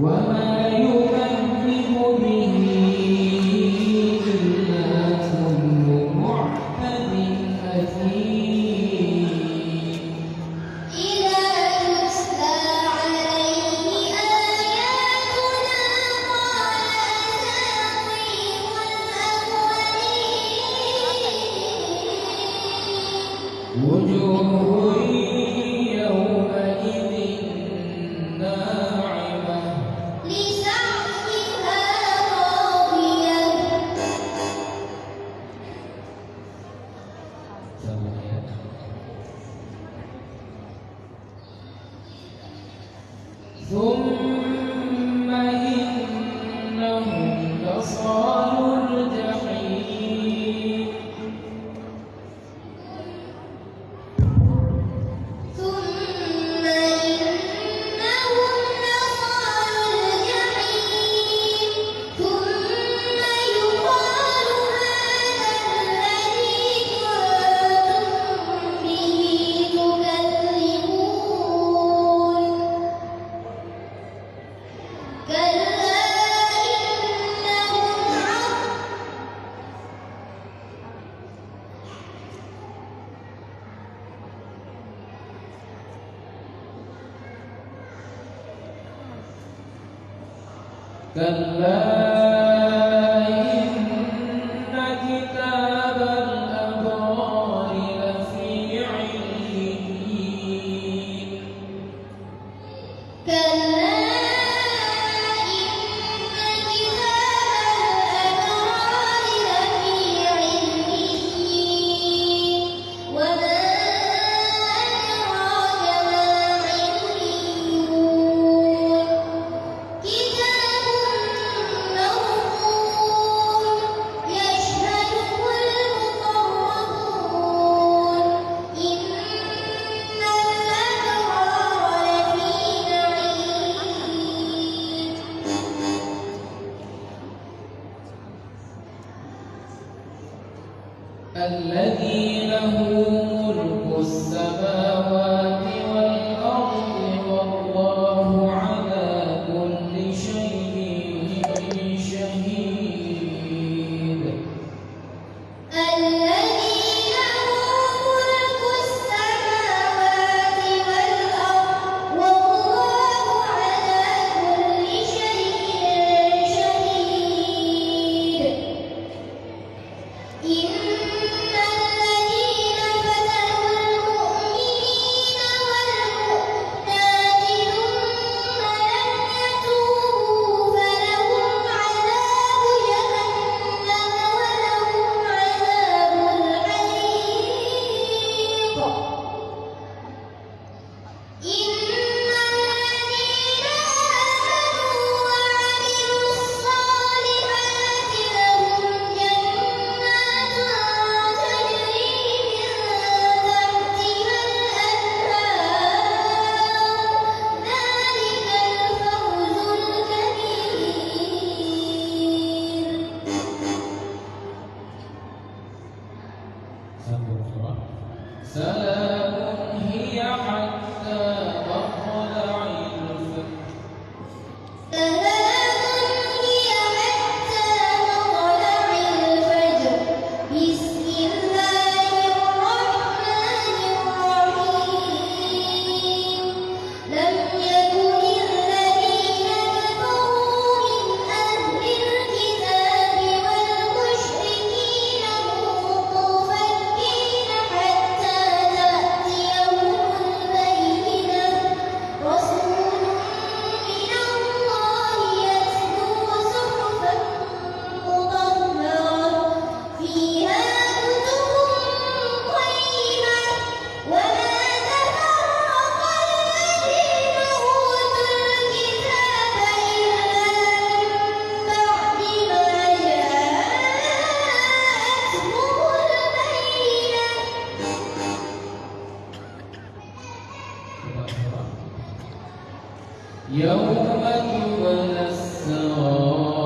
وما يكذب به إلا كل معتد أثيم إذا تتلى عليه آياتنا قال أساطير الأولين وجوه يومئذ ناعمة لسعيها راضية ثم إنهم لصالوا الجحيم ثم إنهم لصالوا الجحيم ثم يقال هذا الذي كنتم به تكذبون كلا إنهم عن كلا إن كتاب الأبرار لفي عليين كلا إن كتاب الأبرار لفي عليين وما أدراك ما عليون كتاب مرقوم يشهده المقربون إن الأبرار لفي نعيم الذي له ملك السماوات والأرض والله على كل شيء شهيد الذي له ملك السماوات والأرض والله على كل شيء شهيد إن الذين فتنوا المؤمنين والمؤمنات ثم لم يتوبوا فلهم عذاب جهنم ولهم عذاب الحريق إن الذين آمنوا وعملوا الصالحات لهم جنات تجري من تحتها الأنهار ذلك الفوز الكبير سلام هي حتى مطلع الفجر سلام هي حتى مطلع الفجر بسم الله الرحمن الرحيم لم يكن الذين كفروا من أهل الكتاب والمشركين يوم تبلى السرائر